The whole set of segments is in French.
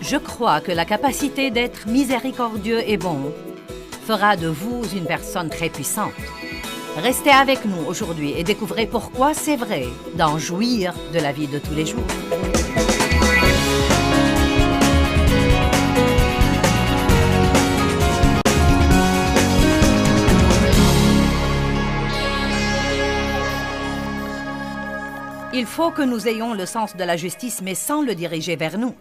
Je crois que la capacité d'être miséricordieux et bon fera de vous une personne très puissante. Restez avec nous aujourd'hui et découvrez pourquoi c'est vrai d'en jouir de la vie de tous les jours. Il faut que nous ayons le sens de la justice, mais sans le diriger vers nous.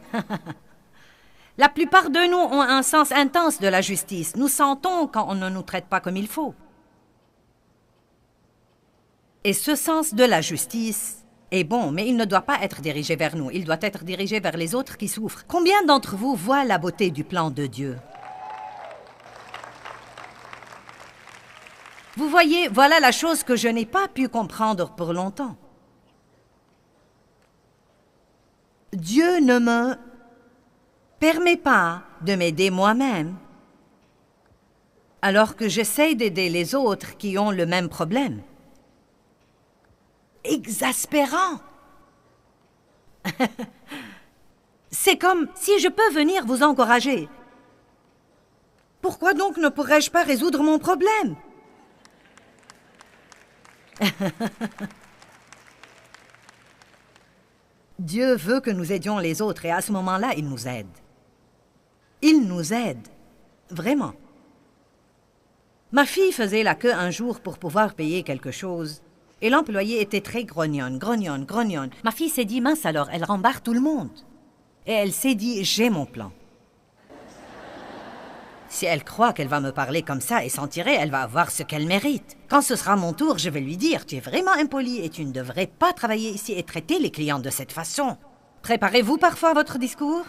La plupart de nous ont un sens intense de la justice. Nous sentons quand on ne nous traite pas comme il faut. Et ce sens de la justice est bon, mais il ne doit pas être dirigé vers nous. Il doit être dirigé vers les autres qui souffrent. Combien d'entre vous voient la beauté du plan de Dieu? Vous voyez, voilà la chose que je n'ai pas pu comprendre pour longtemps. Dieu ne me permet pas de m'aider moi-même, alors que j'essaie d'aider les autres qui ont le même problème. Exaspérant! C'est comme si je peux venir vous encourager. Pourquoi donc ne pourrais-je pas résoudre mon problème? Dieu veut que nous aidions les autres et à ce moment-là, il nous aide. Il nous aide, vraiment. Ma fille faisait la queue un jour pour pouvoir payer quelque chose et l'employé était très grognonne. Ma fille s'est dit, mince alors, elle rembarre tout le monde. Et elle s'est dit, j'ai mon plan. Si elle croit qu'elle va me parler comme ça et s'en tirer, elle va avoir ce qu'elle mérite. Quand ce sera mon tour, je vais lui dire, tu es vraiment impoli et tu ne devrais pas travailler ici et traiter les clients de cette façon. Préparez-vous parfois votre discours?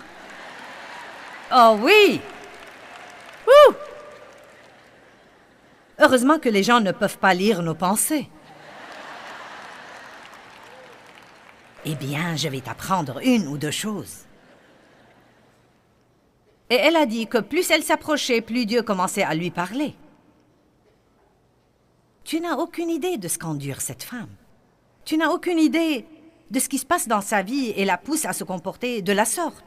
Oh oui! Ouh! Heureusement que les gens ne peuvent pas lire nos pensées. Eh bien, je vais t'apprendre une ou deux choses. Et elle a dit que plus elle s'approchait, plus Dieu commençait à lui parler. Tu n'as aucune idée de ce qu'endure cette femme. Tu n'as aucune idée de ce qui se passe dans sa vie et la pousse à se comporter de la sorte.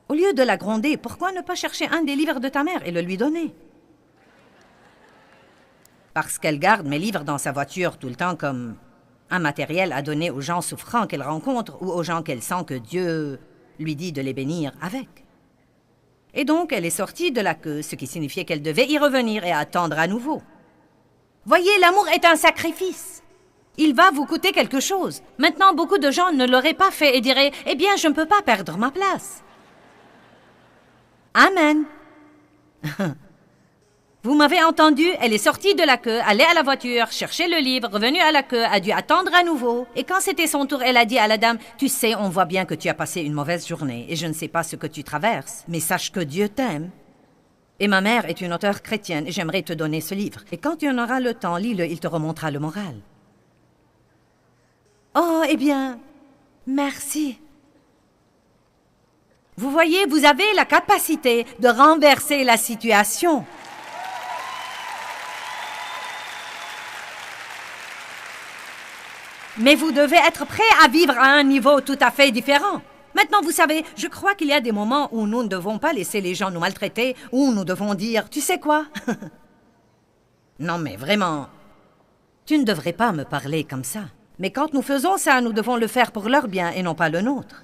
Au lieu de la gronder, pourquoi ne pas chercher un des livres de ta mère et le lui donner? Parce qu'elle garde mes livres dans sa voiture tout le temps comme un matériel à donner aux gens souffrants qu'elle rencontre ou aux gens qu'elle sent que Dieu lui dit de les bénir avec. Et donc, elle est sortie de la queue, ce qui signifiait qu'elle devait y revenir et attendre à nouveau. Voyez, l'amour est un sacrifice. Il va vous coûter quelque chose. Maintenant, beaucoup de gens ne l'auraient pas fait et diraient « Eh bien, je ne peux pas perdre ma place. » Amen. Vous m'avez entendu, elle est sortie de la queue, allée à la voiture, chercher le livre, revenue à la queue, a dû attendre à nouveau. Et quand c'était son tour, elle a dit à la dame, « Tu sais, on voit bien que tu as passé une mauvaise journée et je ne sais pas ce que tu traverses, mais sache que Dieu t'aime. Et ma mère est une auteure chrétienne et j'aimerais te donner ce livre. Et quand tu en auras le temps, lis-le, il te remontera le moral. » Oh, eh bien, merci. Vous voyez, vous avez la capacité de renverser la situation. Mais vous devez être prêt à vivre à un niveau tout à fait différent. Maintenant, vous savez, je crois qu'il y a des moments où nous ne devons pas laisser les gens nous maltraiter, où nous devons dire, tu sais quoi? Non, mais vraiment, tu ne devrais pas me parler comme ça. Mais quand nous faisons ça, nous devons le faire pour leur bien et non pas le nôtre.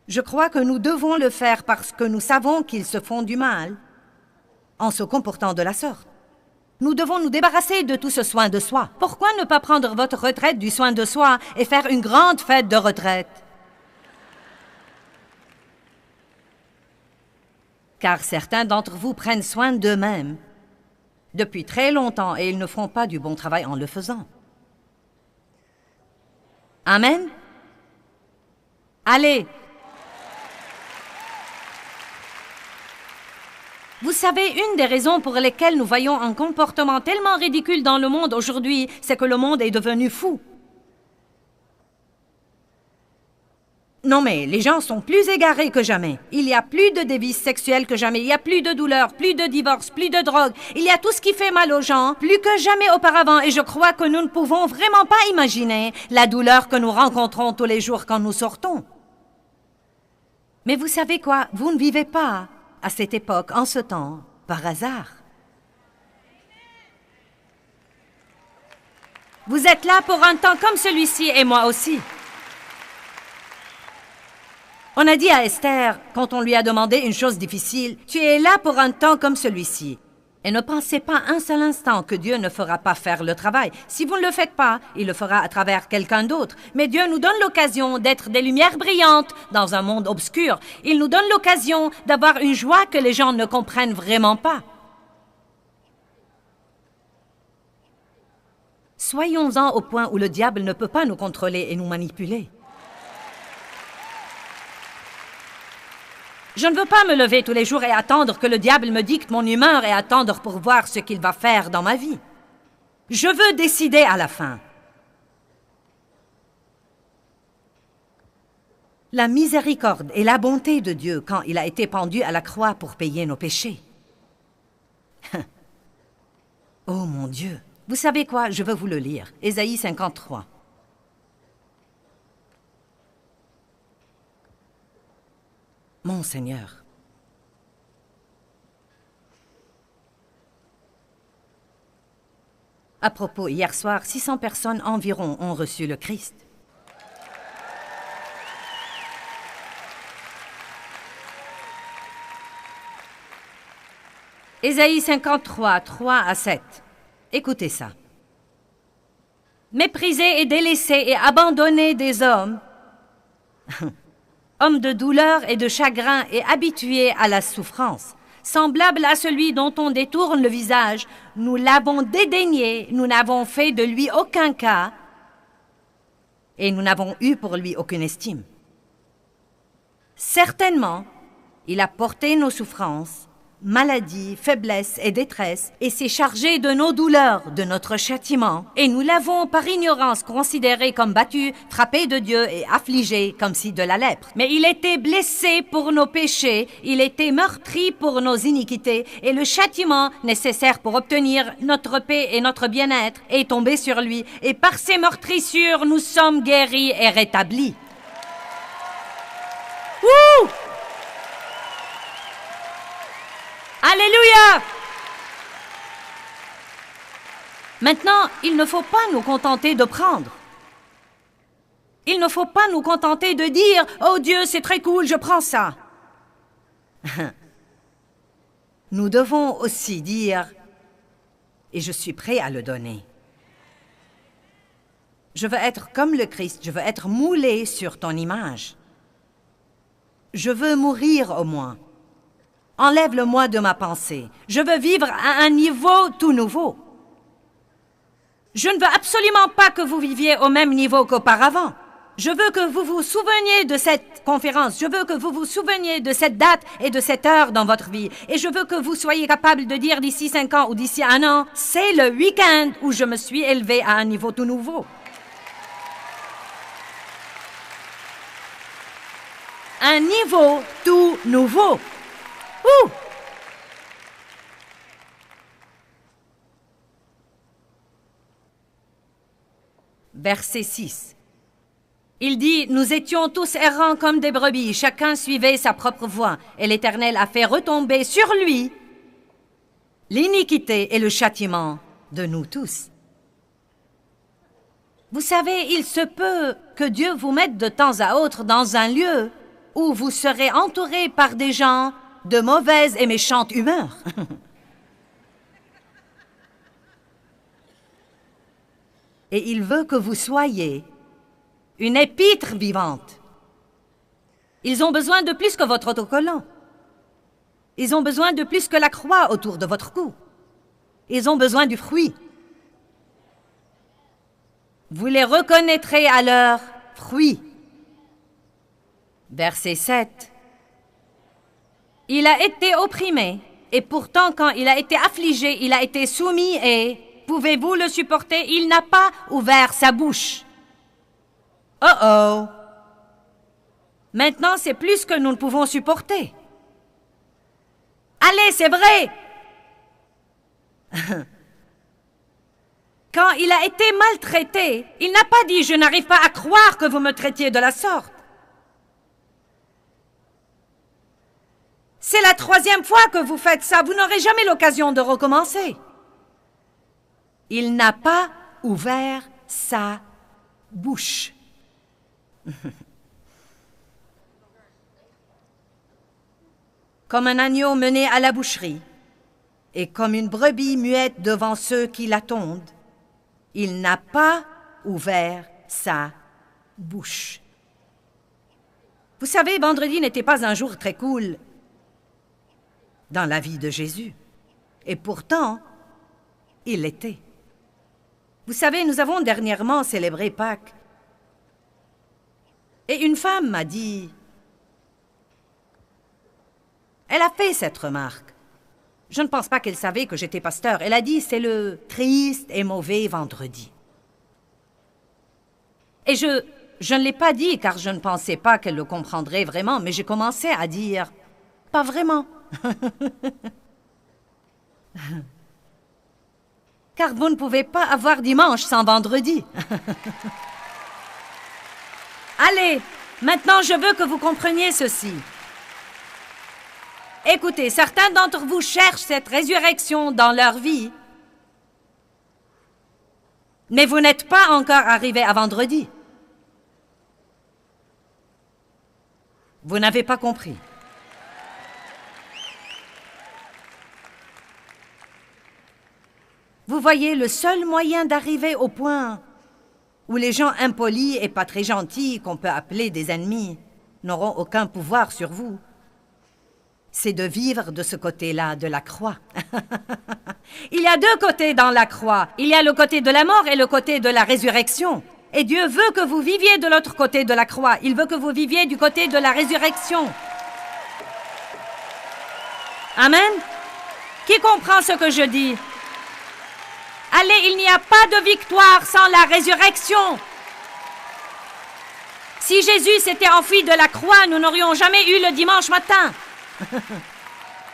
Je crois que nous devons le faire parce que nous savons qu'ils se font du mal en se comportant de la sorte. Nous devons nous débarrasser de tout ce soin de soi. Pourquoi ne pas prendre votre retraite du soin de soi et faire une grande fête de retraite? Car certains d'entre vous prennent soin d'eux-mêmes depuis très longtemps et ils ne font pas du bon travail en le faisant. Amen? Allez! Vous savez, une des raisons pour lesquelles nous voyons un comportement tellement ridicule dans le monde aujourd'hui, c'est que le monde est devenu fou. Non mais, les gens sont plus égarés que jamais. Il y a plus de dévices sexuels que jamais. Il y a plus de douleurs, plus de divorces, plus de drogue. Il y a tout ce qui fait mal aux gens, plus que jamais auparavant. Et je crois que nous ne pouvons vraiment pas imaginer la douleur que nous rencontrons tous les jours quand nous sortons. Mais vous savez quoi? Vous ne vivez pas à cette époque, en ce temps, par hasard. Vous êtes là pour un temps comme celui-ci, et moi aussi. On a dit à Esther, quand on lui a demandé une chose difficile, « Tu es là pour un temps comme celui-ci. » Et ne pensez pas un seul instant que Dieu ne fera pas faire le travail. Si vous ne le faites pas, il le fera à travers quelqu'un d'autre. Mais Dieu nous donne l'occasion d'être des lumières brillantes dans un monde obscur. Il nous donne l'occasion d'avoir une joie que les gens ne comprennent vraiment pas. Soyons-en au point où le diable ne peut pas nous contrôler et nous manipuler. Je ne veux pas me lever tous les jours et attendre que le diable me dicte mon humeur et attendre pour voir ce qu'il va faire dans ma vie. Je veux décider à la fin. La miséricorde et la bonté de Dieu quand il a été pendu à la croix pour payer nos péchés. Oh mon Dieu! Vous savez quoi? Je veux vous le lire. Ésaïe 53. Mon Seigneur. À propos, hier soir, 600 personnes environ ont reçu le Christ. Ésaïe 53, 3 à 7. Écoutez ça. Méprisé et délaissé et abandonné des hommes, homme de douleur et de chagrin et habitué à la souffrance, semblable à celui dont on détourne le visage, nous l'avons dédaigné, nous n'avons fait de lui aucun cas, et nous n'avons eu pour lui aucune estime. Certainement, il a porté nos souffrances, maladies, faiblesses et détresse, et s'est chargé de nos douleurs, de notre châtiment, et nous l'avons par ignorance considéré comme battu, frappé de Dieu et affligé comme si de la lèpre. Mais il était blessé pour nos péchés, il était meurtri pour nos iniquités, et le châtiment nécessaire pour obtenir notre paix et notre bien-être est tombé sur lui, et par ses meurtrissures nous sommes guéris et rétablis. Wouh! Alléluia! Maintenant, il ne faut pas nous contenter de prendre. Il ne faut pas nous contenter de dire « Oh Dieu, c'est très cool, je prends ça. » Nous devons aussi dire « Et je suis prêt à le donner. » Je veux être comme le Christ, je veux être moulé sur ton image. Je veux mourir au moins. Enlève-le-moi de ma pensée. Je veux vivre à un niveau tout nouveau. Je ne veux absolument pas que vous viviez au même niveau qu'auparavant. Je veux que vous vous souveniez de cette conférence. Je veux que vous vous souveniez de cette date et de cette heure dans votre vie. Et je veux que vous soyez capable de dire d'ici 5 ans ou d'ici 1 an, c'est le week-end où je me suis élevé à un niveau tout nouveau. Un niveau tout nouveau. Ouh! Verset 6. Il dit, « Nous étions tous errants comme des brebis, chacun suivait sa propre voie, et l'Éternel a fait retomber sur lui l'iniquité et le châtiment de nous tous. » Vous savez, il se peut que Dieu vous mette de temps à autre dans un lieu où vous serez entouré par des gens de mauvaise et méchante humeur. Et il veut que vous soyez une épître vivante. Ils ont besoin de plus que votre autocollant. Ils ont besoin de plus que la croix autour de votre cou. Ils ont besoin du fruit. Vous les reconnaîtrez à leurs fruits. Verset 7. Il a été opprimé, et pourtant quand il a été affligé, il a été soumis et, pouvez-vous le supporter? Il n'a pas ouvert sa bouche. Oh oh! Maintenant, c'est plus que nous ne pouvons supporter. Allez, c'est vrai! Quand il a été maltraité, il n'a pas dit « Je n'arrive pas à croire que vous me traitiez de la sorte ». C'est la 3e fois que vous faites ça. Vous n'aurez jamais l'occasion de recommencer. Il n'a pas ouvert sa bouche. Comme un agneau mené à la boucherie, et comme une brebis muette devant ceux qui la tondent, il n'a pas ouvert sa bouche. Vous savez, vendredi n'était pas un jour très cool dans la vie de Jésus. Et pourtant, il l'était. Vous savez, nous avons dernièrement célébré Pâques. Et une femme m'a dit... Elle a fait cette remarque. Je ne pense pas qu'elle savait que j'étais pasteur. Elle a dit, c'est le triste et mauvais vendredi. Et je ne l'ai pas dit car je ne pensais pas qu'elle le comprendrait vraiment, mais j'ai commencé à dire, pas vraiment. Car vous ne pouvez pas avoir dimanche sans vendredi. Allez, maintenant je veux que vous compreniez ceci. Écoutez, certains d'entre vous cherchent cette résurrection dans leur vie, mais vous n'êtes pas encore arrivés à vendredi. Vous n'avez pas compris. Vous voyez, le seul moyen d'arriver au point où les gens impolis et pas très gentils, qu'on peut appeler des ennemis, n'auront aucun pouvoir sur vous, c'est de vivre de ce côté-là de la croix. Il y a 2 côtés dans la croix. Il y a le côté de la mort et le côté de la résurrection. Et Dieu veut que vous viviez de l'autre côté de la croix. Il veut que vous viviez du côté de la résurrection. Amen? Qui comprend ce que je dis? Allez, il n'y a pas de victoire sans la résurrection. Si Jésus s'était enfui de la croix, nous n'aurions jamais eu le dimanche matin.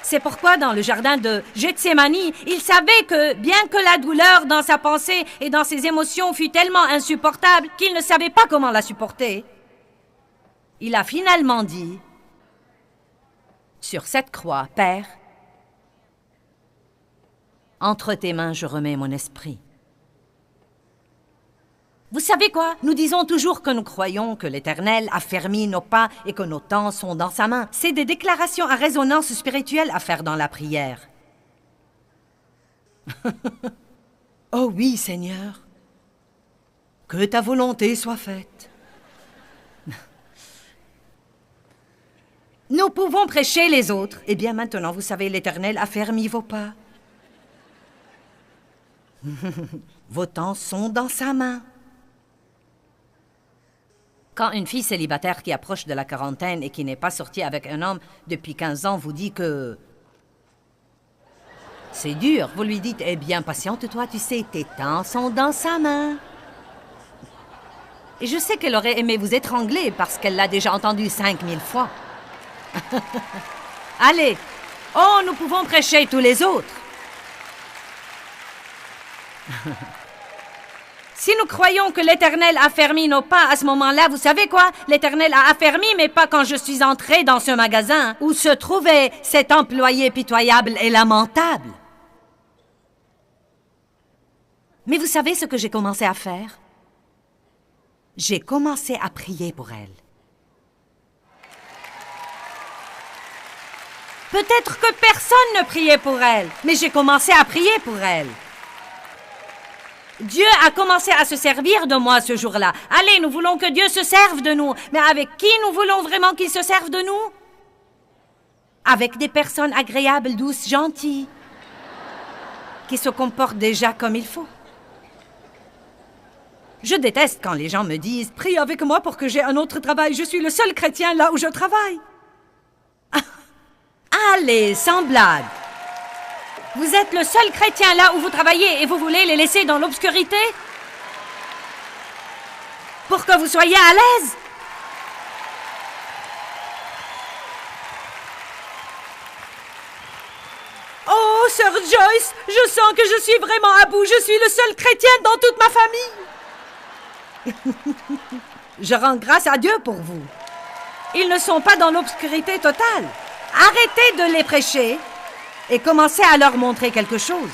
C'est pourquoi dans le jardin de Gethsémani, il savait que, bien que la douleur dans sa pensée et dans ses émotions fût tellement insupportable qu'il ne savait pas comment la supporter, il a finalement dit, sur cette croix, « Père, entre tes mains je remets mon esprit. » Vous savez quoi? Nous disons toujours que nous croyons que l'Éternel affermit nos pas et que nos temps sont dans sa main. C'est des déclarations à résonance spirituelle à faire dans la prière. Oh oui, Seigneur, que ta volonté soit faite. Nous pouvons prêcher les autres. Eh bien maintenant, vous savez, l'Éternel affermit vos pas. Vos temps sont dans sa main. Quand une fille célibataire qui approche de la quarantaine et qui n'est pas sortie avec un homme depuis 15 ans vous dit que c'est dur, vous lui dites, eh bien, patiente-toi, tu sais, tes temps sont dans sa main. Et je sais qu'elle aurait aimé vous étrangler parce qu'elle l'a déjà entendu 5000 fois. Allez, oh, nous pouvons prêcher tous les autres. Si nous croyons que l'Éternel affermit nos pas à ce moment-là, vous savez quoi? L'Éternel a affermi mes pas quand je suis entrée dans ce magasin où se trouvait cet employé pitoyable et lamentable. Mais vous savez ce que j'ai commencé à faire? J'ai commencé à prier pour elle. Peut-être que personne ne priait pour elle, mais j'ai commencé à prier pour elle. Dieu a commencé à se servir de moi ce jour-là. Allez, nous voulons que Dieu se serve de nous. Mais avec qui nous voulons vraiment qu'il se serve de nous? Avec des personnes agréables, douces, gentilles, qui se comportent déjà comme il faut. Je déteste quand les gens me disent « Prie avec moi pour que j'ai un autre travail. Je suis le seul chrétien là où je travaille. » Allez, sans blague. Vous êtes le seul chrétien là où vous travaillez et vous voulez les laisser dans l'obscurité? Pour que vous soyez à l'aise? Oh, Sœur Joyce, je sens que je suis vraiment à bout. Je suis le seul chrétien dans toute ma famille. Je rends grâce à Dieu pour vous. Ils ne sont pas dans l'obscurité totale. Arrêtez de les prêcher et commencez à leur montrer quelque chose.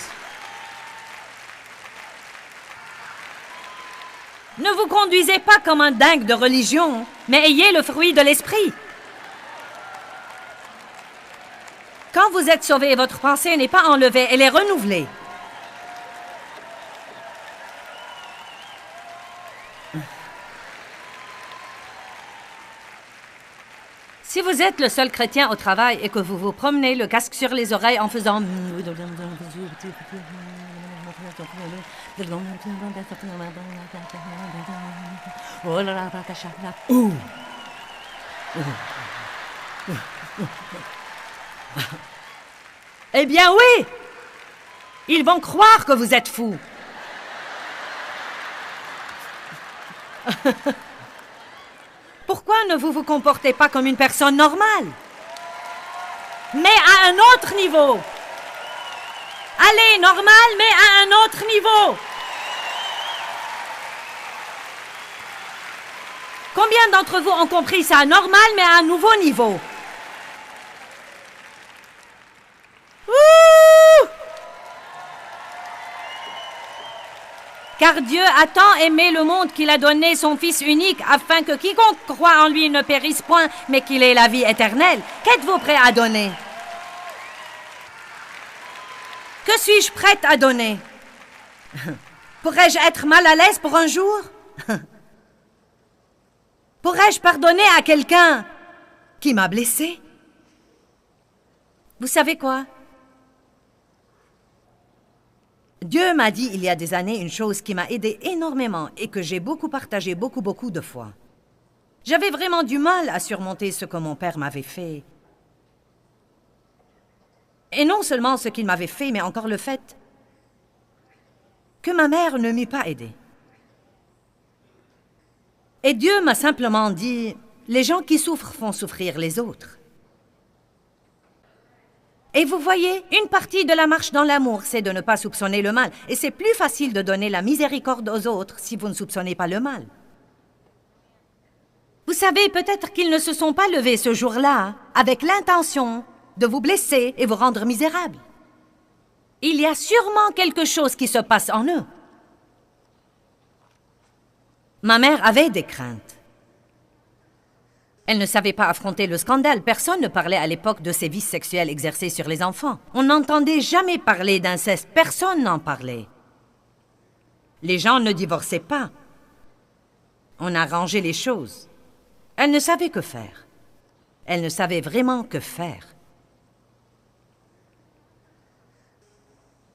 Ne vous conduisez pas comme un dingue de religion, mais ayez le fruit de l'esprit. Quand vous êtes sauvé, votre pensée n'est pas enlevée, elle est renouvelée. Si vous êtes le seul chrétien au travail et que vous vous promenez le casque sur les oreilles en faisant... Eh bien oui! Ils vont croire que vous êtes fou. Pourquoi ne vous comportez pas comme une personne normale? Mais à un autre niveau. Allez, normal, mais à un autre niveau. Combien d'entre vous ont compris ça? Normal, mais à un nouveau niveau. Ouh! Car Dieu a tant aimé le monde qu'il a donné son Fils unique afin que quiconque croit en lui ne périsse point, mais qu'il ait la vie éternelle. Qu'êtes-vous prêt à donner? Que suis-je prête à donner? Pourrais-je être mal à l'aise pour un jour? Pourrais-je pardonner à quelqu'un qui m'a blessé? Vous savez quoi? Dieu m'a dit il y a des années une chose qui m'a aidé énormément et que j'ai beaucoup partagé beaucoup de fois. J'avais vraiment du mal à surmonter ce que mon père m'avait fait. Et non seulement ce qu'il m'avait fait, mais encore le fait que ma mère ne m'eût pas aidé. Et Dieu m'a simplement dit, les gens qui souffrent font souffrir les autres. Et vous voyez, une partie de la marche dans l'amour, c'est de ne pas soupçonner le mal. Et c'est plus facile de donner la miséricorde aux autres si vous ne soupçonnez pas le mal. Vous savez, peut-être qu'ils ne se sont pas levés ce jour-là avec l'intention de vous blesser et vous rendre misérable. Il y a sûrement quelque chose qui se passe en eux. Ma mère avait des craintes. Elle ne savait pas affronter le scandale. Personne ne parlait à l'époque de ces vices sexuels exercés sur les enfants. On n'entendait jamais parler d'inceste. Personne n'en parlait. Les gens ne divorçaient pas. On arrangeait les choses. Elle ne savait que faire. Elle ne savait vraiment que faire.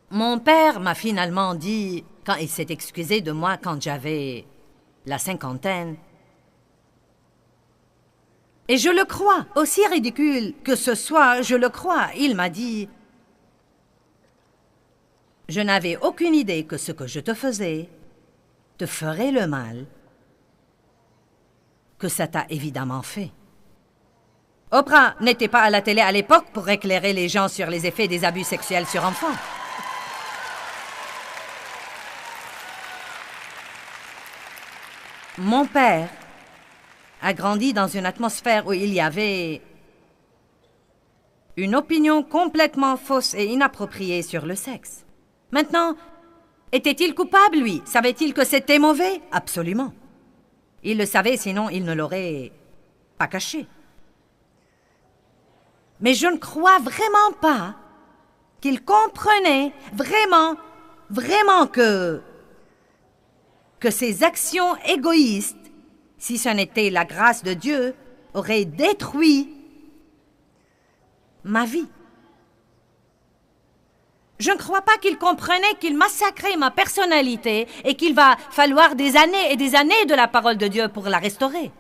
Mon père m'a finalement dit, quand il s'est excusé de moi quand j'avais la cinquantaine, et je le crois, aussi ridicule que ce soit, je le crois, il m'a dit, « Je n'avais aucune idée que ce que je te faisais te ferait le mal que ça t'a évidemment fait. » Oprah n'était pas à la télé à l'époque pour éclairer les gens sur les effets des abus sexuels sur enfants. Mon père a grandi dans une atmosphère où il y avait une opinion complètement fausse et inappropriée sur le sexe. Maintenant, était-il coupable, lui? Savait-il que c'était mauvais? Absolument. Il le savait, sinon il ne l'aurait pas caché. Mais je ne crois vraiment pas qu'il comprenait vraiment que ses actions égoïstes, si ce n'était la grâce de Dieu, auraient détruit ma vie. Je ne crois pas qu'il comprenait qu'il massacrait ma personnalité et qu'il va falloir des années et des années de la parole de Dieu pour la restaurer.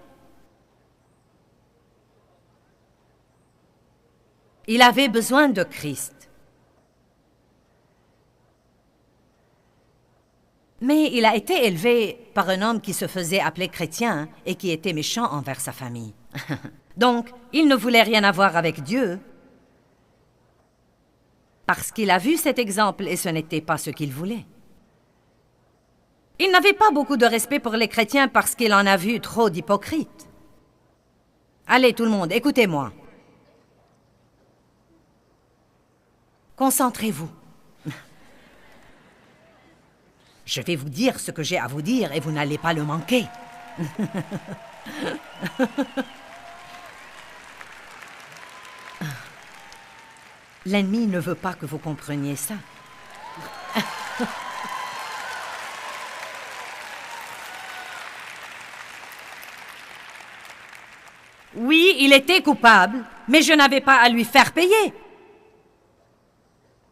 Il avait besoin de Christ. Mais il a été élevé par un homme qui se faisait appeler chrétien et qui était méchant envers sa famille. Donc, il ne voulait rien avoir avec Dieu parce qu'il a vu cet exemple et ce n'était pas ce qu'il voulait. Il n'avait pas beaucoup de respect pour les chrétiens parce qu'il en a vu trop d'hypocrites. Allez, tout le monde, écoutez-moi. Concentrez-vous. Je vais vous dire ce que j'ai à vous dire et vous n'allez pas le manquer. L'ennemi ne veut pas que vous compreniez ça. Oui, il était coupable, mais je n'avais pas à lui faire payer.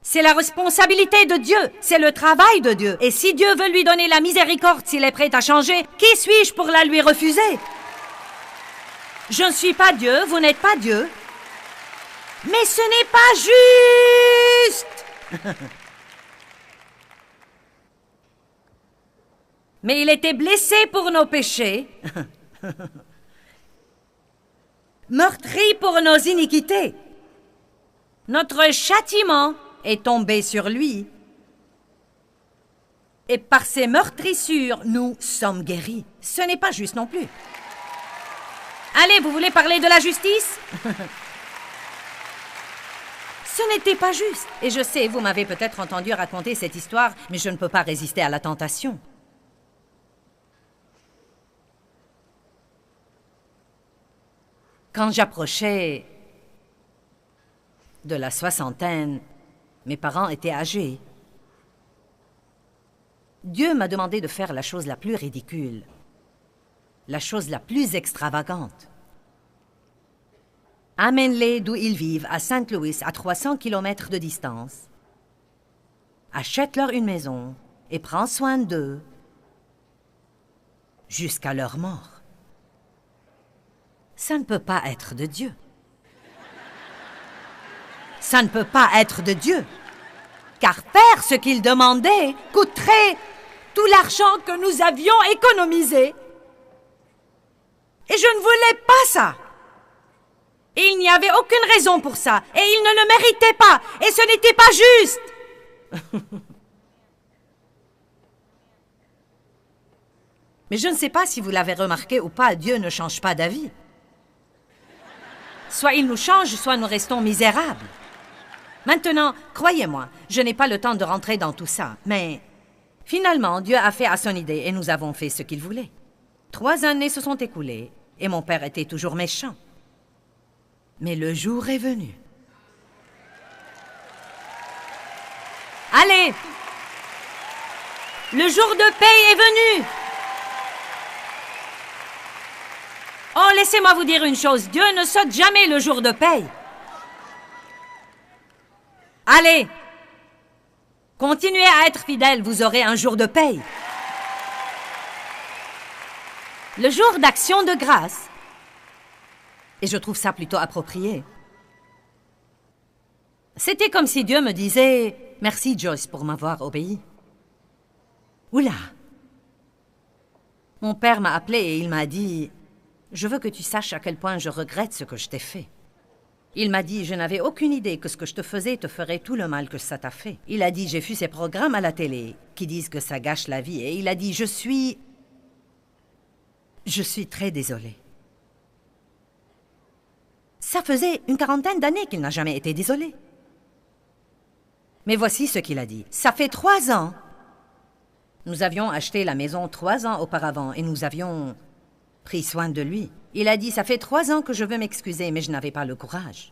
C'est la responsabilité de Dieu, c'est le travail de Dieu. Et si Dieu veut lui donner la miséricorde s'il est prêt à changer, qui suis-je pour la lui refuser? Je ne suis pas Dieu, vous n'êtes pas Dieu. Mais ce n'est pas juste! Mais il était blessé pour nos péchés, meurtri pour nos iniquités. Notre châtiment est tombé sur lui. Et par ses meurtrissures, nous sommes guéris. Ce n'est pas juste non plus. Allez, vous voulez parler de la justice? Ce n'était pas juste. Et je sais, vous m'avez peut-être entendu raconter cette histoire, mais je ne peux pas résister à la tentation. Quand j'approchais de la soixantaine, mes parents étaient âgés. Dieu m'a demandé de faire la chose la plus ridicule, la chose la plus extravagante. Amène-les d'où ils vivent, à Saint-Louis, à 300 kilomètres de distance. Achète-leur une maison et prends soin d'eux jusqu'à leur mort. Ça ne peut pas être de Dieu. Ça ne peut pas être de Dieu. Car faire ce qu'il demandait coûterait tout l'argent que nous avions économisé. Et je ne voulais pas ça. Et il n'y avait aucune raison pour ça. Et il ne le méritait pas. Et ce n'était pas juste. Mais je ne sais pas si vous l'avez remarqué ou pas, Dieu ne change pas d'avis. Soit il nous change, soit nous restons misérables. Maintenant, croyez-moi, je n'ai pas le temps de rentrer dans tout ça, mais finalement, Dieu a fait à son idée et nous avons fait ce qu'il voulait. 3 années se sont écoulées et mon père était toujours méchant. Mais le jour est venu. Allez! Le jour de paye est venu! Oh, laissez-moi vous dire une chose, Dieu ne saute jamais le jour de paye. Allez, continuez à être fidèles, vous aurez un jour de paye. Le jour d'action de grâce. Et je trouve ça plutôt approprié. C'était comme si Dieu me disait « Merci Joyce pour m'avoir obéi ». Oula! Mon père m'a appelé et il m'a dit « Je veux que tu saches à quel point je regrette ce que je t'ai fait. » Il m'a dit « Je n'avais aucune idée que ce que je te faisais te ferait tout le mal que ça t'a fait. » Il a dit « J'ai vu ces programmes à la télé qui disent que ça gâche la vie. » Et il a dit « Je suis très désolé. » Ça faisait une 40aine d'années qu'il n'a jamais été désolé. Mais voici ce qu'il a dit. « Ça fait 3 ans. Nous avions acheté la maison 3 ans auparavant et nous avions pris soin de lui. Il a dit « Ça fait 3 ans que je veux m'excuser, mais je n'avais pas le courage. »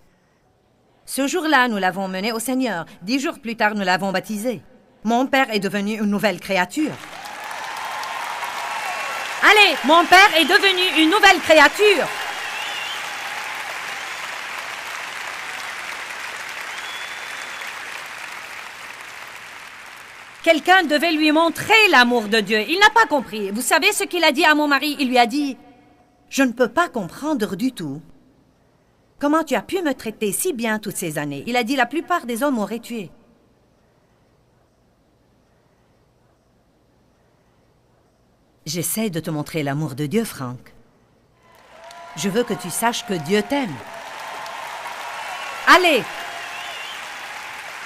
Ce jour-là, nous l'avons mené au Seigneur. 10 jours plus tard, nous l'avons baptisé. Mon père est devenu une nouvelle créature. Allez, mon père est devenu une nouvelle créature. Quelqu'un devait lui montrer l'amour de Dieu. Il n'a pas compris. Vous savez ce qu'il a dit à mon mari? Il lui a dit « Je ne peux pas comprendre du tout. Comment tu as pu me traiter si bien toutes ces années? » Il a dit « La plupart des hommes m'auraient tué. » J'essaie de te montrer l'amour de Dieu, Frank. Je veux que tu saches que Dieu t'aime. Allez!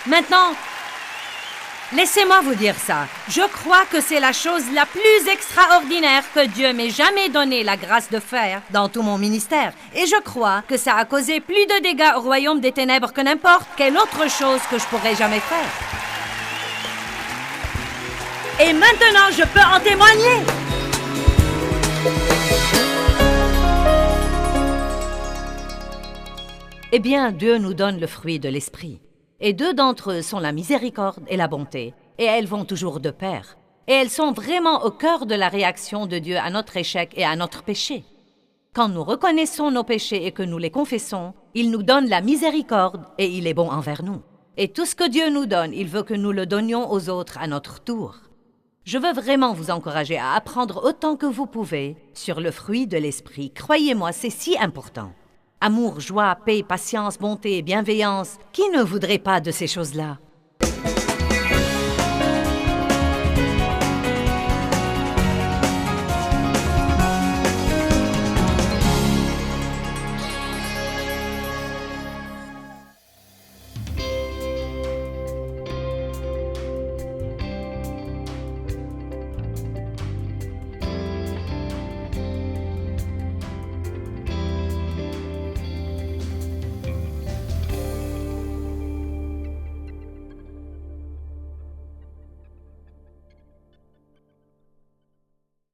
Maintenant, Laissez-moi vous dire ça. Je crois que c'est la chose la plus extraordinaire que Dieu m'ait jamais donné la grâce de faire dans tout mon ministère. Et je crois que ça a causé plus de dégâts au royaume des ténèbres que n'importe quelle autre chose que je pourrais jamais faire. Et maintenant, je peux en témoigner. Eh bien, Dieu nous donne le fruit de l'esprit. Et deux d'entre eux sont la miséricorde et la bonté, et elles vont toujours de pair. Et elles sont vraiment au cœur de la réaction de Dieu à notre échec et à notre péché. Quand nous reconnaissons nos péchés et que nous les confessons, il nous donne la miséricorde et il est bon envers nous. Et tout ce que Dieu nous donne, il veut que nous le donnions aux autres à notre tour. Je veux vraiment vous encourager à apprendre autant que vous pouvez sur le fruit de l'esprit. Croyez-moi, c'est si important. Amour, joie, paix, patience, bonté et bienveillance. Qui ne voudrait pas de ces choses-là?